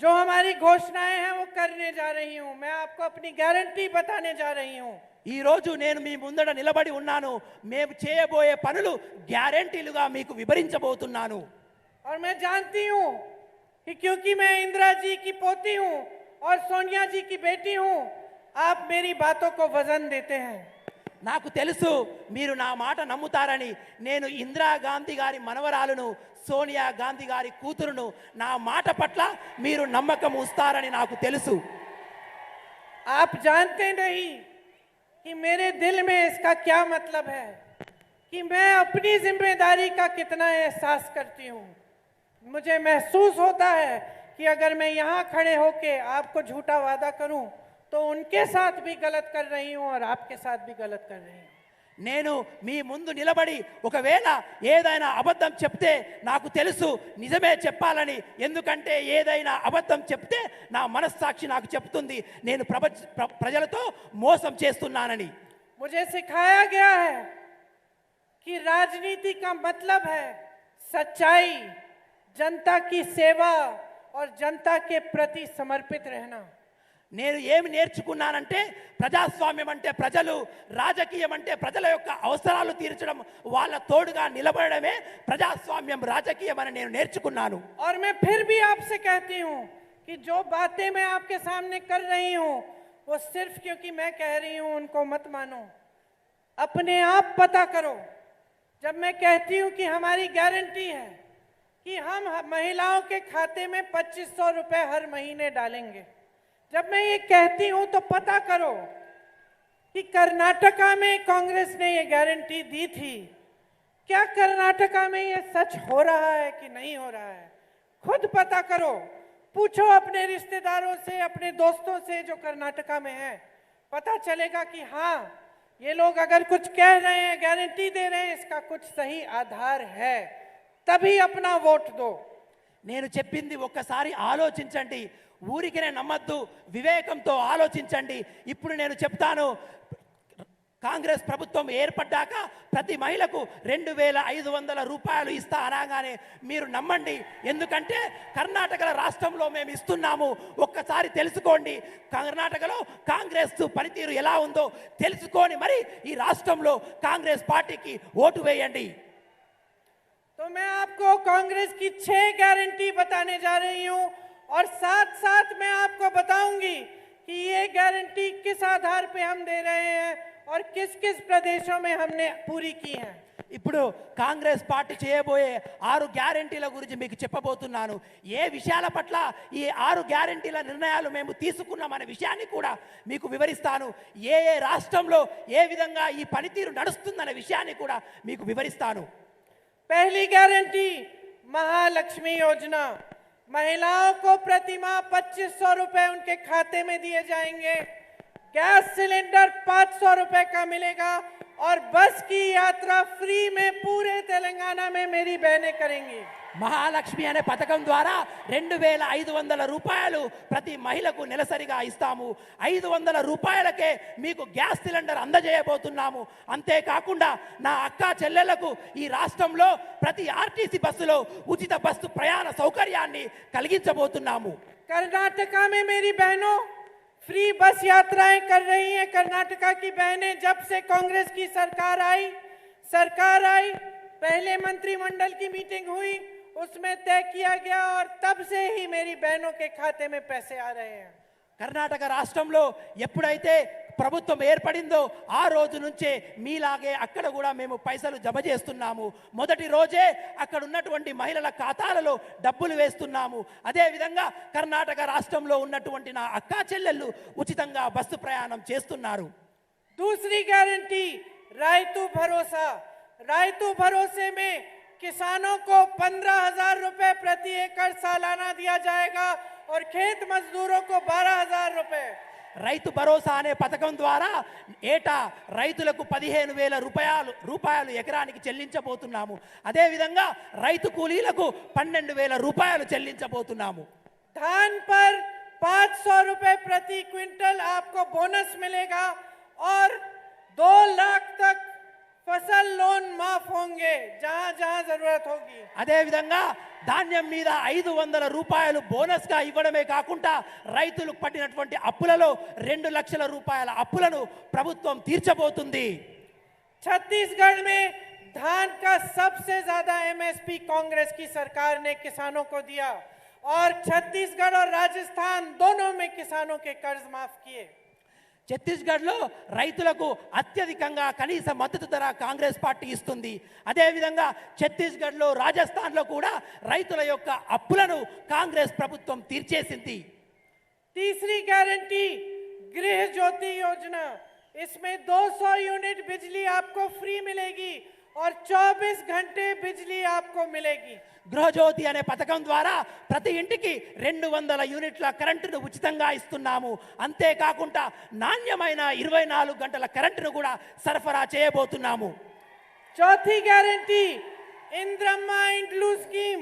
जो हमारी घोषणाएं हैं वो करने जा रही हूं. मैं आपको अपनी गारंटी बताने जा रही हूं. ఈ రోజు నేను మీ ముందర నిలబడి ఉన్నాను. మేము చేయబోయే పనులు గ్యారెంటీలుగా మీకు వివరించబోతున్నాను. और मैं जानती हूं कि क्योंकि मैं इंदिरा जी की पोती हूं और सोनिया जी की बेटी हूं, आप मेरी बातों को वजन देते हैं. నాకు తెలుసు మీరు నా మాట నమ్ముతారని. నేను ఇందిరా గాంధీ గారి మనవరాలను, సోనియా గాంధీ గారి కూతురును. నా మాట పట్ల మీరు నమ్మకం ఉంచుతారని నాకు తెలుసు. आप जानते नहीं कि मेरे दिल में इसका क्या मतलब है, कि मैं अपनी जिम्मेदारी का कितना एहसास करती हूँ. मुझे महसूस होता है कि अगर मैं यहाँ खड़े होके आपको झूठा वादा करूं तो उनके साथ भी गलत कर रही हूं और आपके साथ भी गलत कर रही हूं. నేను మీ ముందు నిలబడి ఒకవేళ ఏదైనా అబద్ధం చెప్తే నాకు తెలుసు నిజమే చెప్పాలని. ఎందుకంటే ఏదైనా అబద్ధం చెప్తే నా మనస్సాక్షి నాకు చెప్తుంది నేను ప్రజలతో మోసం చేస్తున్నానని. मुझे सिखाया गया है कि राजनीति का मतलब है सच्चाई, जनता की सेवा और जनता के प्रति समर्पित रहना. నేను ఏమి నేర్చుకున్నానంటే ప్రజాస్వామ్యం అంటే ప్రజలు, రాజకీయం అంటే ప్రజల యొక్క అవసరాలు తీర్చడం, వాళ్ళ తోడుగా నిలబడమే ప్రజాస్వామ్యం, రాజకీయం అని నేను నేర్చుకున్నాను. और मैं फिर भी आपसे कहती हूँ कि जो बातें मैं आपके सामने कर रही हूँ वो सिर्फ क्योंकि मैं कह रही हूँ उनको मत मानो. अपने आप पता करो. जब मैं कहती हूँ कि हमारी गारंटी है कि हम महिलाओं के खाते में 2500 रुपए हर महीने डालेंगे, जब मैं ये कहती हूं तो पता करो कि कर्नाटका में कांग्रेस ने ये गारंटी दी थी. क्या कर्नाटका में ये सच हो रहा है कि नहीं हो रहा है? खुद पता करो. पूछो अपने रिश्तेदारों से, अपने दोस्तों से जो कर्नाटका में हैं. पता चलेगा कि हाँ, ये लोग अगर कुछ कह रहे हैं, गारंटी दे रहे हैं, इसका कुछ सही आधार है. तभी अपना वोट दो. నేను చెప్పింది ఒక్కసారి ఆలోచించండి. ఊరికినే నమ్మద్దు, వివేకంతో ఆలోచించండి. ఇప్పుడు నేను చెప్తాను, కాంగ్రెస్ ప్రభుత్వం ఏర్పడ్డాక ప్రతి మహిళకు 2500 రూపాయలు ఇస్తా అనగానే మీరు నమ్మండి. ఎందుకంటే కర్ణాటక రాష్ట్రంలో మేము ఇస్తున్నాము. ఒక్కసారి తెలుసుకోండి, కర్ణాటకలో కాంగ్రెస్ పనితీరు ఎలా ఉందో తెలుసుకొని మరి ఈ రాష్ట్రంలో కాంగ్రెస్ పార్టీకి ఓటు వేయండి. आपको कांग्रेस की 6 गारंटी बताने जा रही हूं और साथ साथ मैं आपको बताऊंगी कि ये गारंटी किस आधार पे हम दे रहे हैं और किस किस प्रदेशों में हमने पूरी की है। ఇప్పుడు కాంగ్రెస్ పార్టీ చేయబోయే 6 గ్యారెంటీల గురించి మీకు చెప్పబోతున్నాను. ఏ విషయాల పట్ల ఈ 6 గ్యారెంటీల నిర్ణయాలు మేము తీసుకున్నామనే విషయాన్ని కూడా మీకు వివరిస్తాను. ఏ ఏ రాష్ట్రంలో ఏ విధంగా ఈ పనితీరు నడుస్తుందనే విషయాన్ని కూడా మీకు వివరిస్తాను. पहली गारंटी महालक्ष्मी योजना, महिलाओं को प्रति माह 2500 रुपए उनके खाते में दिए जाएंगे। गैस सिलेंडर 500 रुपए का मिलेगा और बस की यात्रा फ्री में पूरे तेलंगाना में मेरी बहनें करेंगी। మహాలక్ష్మి అనే పథకం ద్వారా 2500 రూపాయలు ప్రతి మహిళకు నెలసరిగా ఇస్తాము. 500 రూపాయలకే మీకు గ్యాస్ సిలిండర్ అందజేయబోతున్నాము. అంతేకాకుండా నా అక్క చెల్లెళ్లకు ఈ రాష్ట్రంలో ప్రతి ఆర్టీసీ బస్సులో ఉచిత బస్సు ప్రయాణ సౌకర్యాన్ని కలిగించబోతున్నాము. कर्नाटका में मेरी बहनों फ्री बस यात्राएं कर रही हैं। कर्नाटका की बहनें जब से कांग्रेस की सरकार आई, पहले मंत्रिमंडल की मीटिंग हुई, उसमें तय किया गया और तब से ही मेरी बहनों के खाते में पैसे आ रहे हैं। కర్ణాటక రాష్ట్రంలో ఎప్పుడైతే ప్రభుత్వం ఏర్పడిందో ఆ రోజు నుంచే మీలాగే అక్కడ కూడా మేము పైసలు జమ చేస్తున్నాము. మొదటి రోజే అక్కడ ఉన్నటువంటి మహిళల ఖాతాలలో డబ్బులు వేస్తున్నాము. అదేవిధంగా కర్ణాటక రాష్ట్రంలో ఉన్నటువంటి నా అక్కా చెల్లెళ్ళు ఉచితంగా బస్సు ప్రయాణం చేస్తున్నారు. दूसरी गारंटी रायतू भरोसा। रायतू भरोसे में किसानों को 15,000 रुपए प्रति एकड़ सालाना दिया जाएगा और खेत मजदूरों को 12,000 रुपए। రైతు భరోసా అనే పథకం ద్వారా ఏటా రైతులకు 15,000 రూపాయలు ఎకరానికి చెల్లించబోతున్నాము. అదేవిధంగా రైతు కూలీలకు 12,000 రూపాయలు చెల్లించబోతున్నాము. धान पर 500 रुपए प्रति क्विंटल आपको बोनस मिलेगा और 2 लाख तक फसल लोन माफ होंगे जहां जहां जरूरत होगी। అదేవిధంగా ధాన్యం మీద 500 రూపాయలు బోనస్ గా ఇవ్వడమే కాకుండా రైతులకు పట్టినటువంటి అప్పులలో 2 లక్షల రూపాయల అప్పులను ప్రభుత్వం తీర్చబోతుంది. छत्तीसगढ़ में धान का सबसे ज्यादा एमएसपी कांग्रेस की सरकार ने किसानों को दिया और छत्तीसगढ़ और राजस्थान दोनों में किसानों के कर्ज माफ किए। ఛత్తీస్గఢ్లో రైతులకు అత్యధికంగా కనీస మద్దతు ధర కాంగ్రెస్ పార్టీ ఇస్తుంది. అదేవిధంగా ఛత్తీస్గఢ్లో రాజస్థాన్లో కూడా రైతుల యొక్క అప్పులను కాంగ్రెస్ ప్రభుత్వం తీర్చేసింది. तीसरी गारंटी गृह ज्योति योजना, इसमें 200 यूनिट बिजली आपको फ्री मिलेगी और 24 घंटे बिजली आपको मिलेगी। గృహజ్యోతి అనే పథకం ద్వారా ప్రతి ఇంటికి 200 యూనిట్ల కరెంటును ఉచితంగా ఇస్తున్నాము. అంతేకాకుండా నాణ్యమైన 24 గంటల కరెంటును కూడా సరఫరా చేయబోతున్నాము. चौथी गारंटी इंद्रम्मा इंड्लू स्कीम,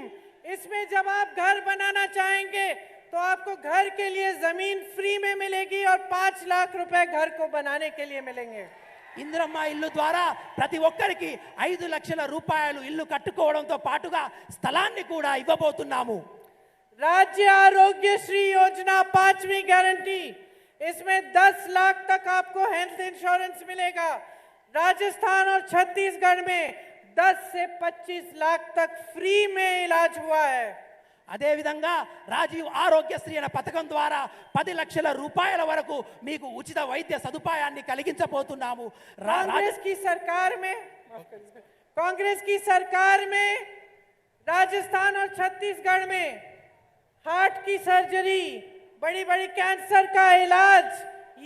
इसमें जब आप घर बनाना चाहेंगे तो आपको घर के लिए जमीन फ्री में मिलेगी और 5 लाख रुपए घर को बनाने के लिए मिलेंगे। ఇంద్రమ్మ ఇల్లు ద్వారా ప్రతి ఒక్కరికి 5 లక్షల రూపాయలు ఇల్లు కట్టుకోవడంతో పాటుగా స్థలాన్ని కూడా ఇవ్వబోతున్నాము. राज्य आरोग्य श्री योजना 5वीं गारंटी, इसमें 10 लाख तक आपको हेल्थ इंश्योरेंस मिलेगा। राजस्थान और छत्तीसगढ़ में 10 से 25 लाख तक फ्री में इलाज हुआ है। అదేవిధంగా రాజీవ్ ఆరోగ్యశ్రీ అనే పథకం ద్వారా 10 లక్షల రూపాయల వరకు మీకు ఉచిత వైద్య సదుపాయాన్ని కలిగించబోతున్నాము. कांग्रेस की सरकार में राजस्थान और छत्तीसगढ़ में हार्ट की सर्जरी, बड़ी बड़ी कैंसर का इलाज,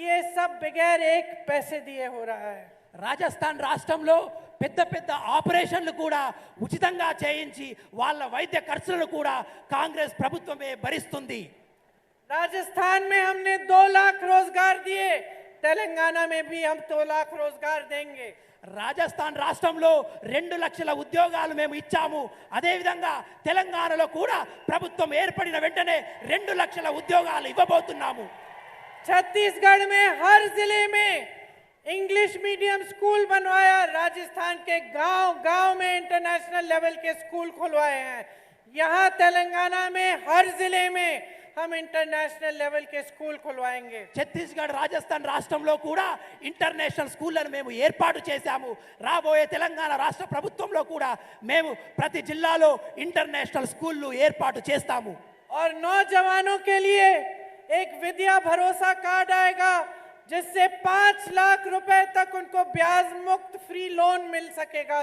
ये सब बगैर एक पैसे दिए हो रहा है। రాజస్థాన్ రాష్ట్రంలో పెద్ద పెద్ద ఆపరేషన్లు కూడా ఉచితంగా చేయించి వాళ్ళ వైద్య ఖర్చులను కూడా కాంగ్రెస్ ప్రభుత్వమే భరిస్తుంది. राजस्थान में हमने 2 लाख रोजगार दिए, तेलंगाना में भी हम 2 लाख रोजगार देंगे। రాజస్థాన్ రాష్ట్రంలో 2 లక్షల ఉద్యోగాలు మేము ఇచ్చాము. అదేవిధంగా తెలంగాణలో కూడా ప్రభుత్వం ఏర్పడిన వెంటనే 2 లక్షల ఉద్యోగాలు ఇవ్వబోతున్నాము. छत्तीसगढ़ में हर जिले में इंग्लिश मीडियम स्कूल बनवाया, राजस्थान के गांव गांव में इंटरनेशनल लेवल के स्कूल खुलवाए हैं। यहाँ तेलंगाना में हर जिले में हम इंटरनेशनल लेवल के स्कूल खुलवाएंगे। ఛత్తీస్గఢ్ రాజస్థాన్ రాష్ట్రంలో కూడా ఇంటర్నేషనల్ స్కూళ్లను మేము ఏర్పాటు చేశాము. రాబోయే తెలంగాణ రాష్ట్ర ప్రభుత్వంలో కూడా మేము ప్రతి జిల్లాలో ఇంటర్నేషనల్ స్కూళ్లు ఏర్పాటు చేస్తాము. और नौजवानों के लिए एक विद्या भरोसा कार्ड आएगा, जिससे 5 लाख रुपए तक उनको ब्याज मुक्त फ्री लोन मिल सकेगा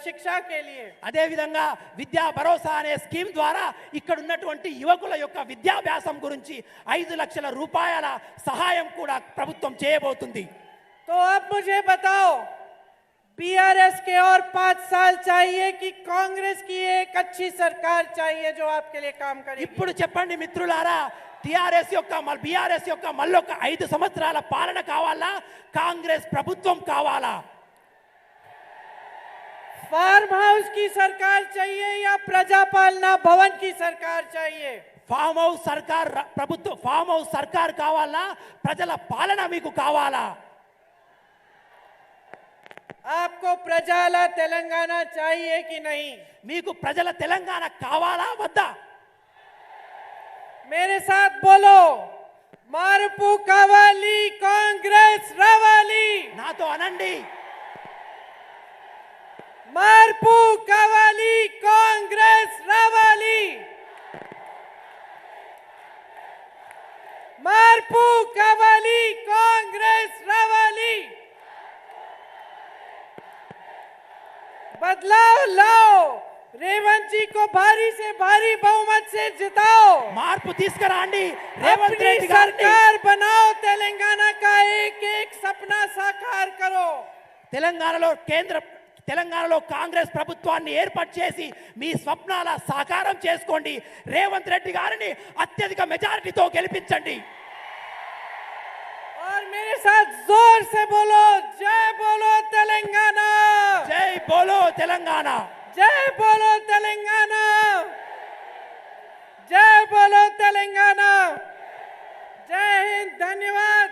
शिक्षा के लिए। అదే విధంగా విద్యా భరోసా అనే స్కీమ్ ద్వారా ఇక్కడ ఉన్నటువంటి యువకుల యొక్క విద్యాభ్యాసం గురించి 5 లక్షల రూపాయల సహాయం కూడా ప్రభుత్వం చేయబోతుంది. तो अब मुझे बताओ, बीआरएस के और 5 साल चाहिए कि कांग्रेस की एक अच्छी सरकार चाहिए जो आपके लिए काम करे? ఇప్పుడు చెప్పండి మిత్రులారా, టిఆర్ఎస్ యొక్క బీఆర్ఎస్ యొక్క మళ్ళొక 5 సంవత్సరాల పాలన కావాలా, కాంగ్రెస్ ప్రభుత్వం కావాలా? फार्म हाउस की सरकार चाहिए या प्रजापालना भवन की सरकार चाहिए? ఫామ్ హౌస్ సర్కార్ ప్రభుత్వం, ఫామ్ హౌస్ సర్కార్ కావాలా, ప్రజల పాలన మీకు కావాలా? आपको प्रजाला तेलंगाना चाहिए कि नहीं? మీకు ప్రజల తెలంగాణ కావాలా వద్దా? मेरे साथ बोलो, मारपू कावाली कांग्रेस रावाली। నాతో అనండి, मारपू कावाली कांग्रेस रावाली। मारपू कावाली कांग्रेस रावाली। बदलाव लाओ, रेवंत जी को भारी से भारी बहुमत से जिताओ, మార్పు తీసుకురండి, రేవంత్ अपनी రెడ్డి గారిని सरकार बनाओ, तेलंगाना का एक एक सपना साकार करो। తెలంగాణలో కాంగ్రెస్ ప్రభుత్వాన్ని ఏర్పాటు చేసి మీ స్వప్నాల సాకారం చేసుకోండి. రేవంత్ రెడ్డి గారిని అత్యధిక మెజారిటీతో గెలిపించండి. और मेरे साथ जोर से बोलो, जय बोलो तेलंगाना, జై బోలో తెలంగాణ, जय बोलो तेलंगाना, जय बोलो तेलंगाना। जय हिंद, धन्यवाद।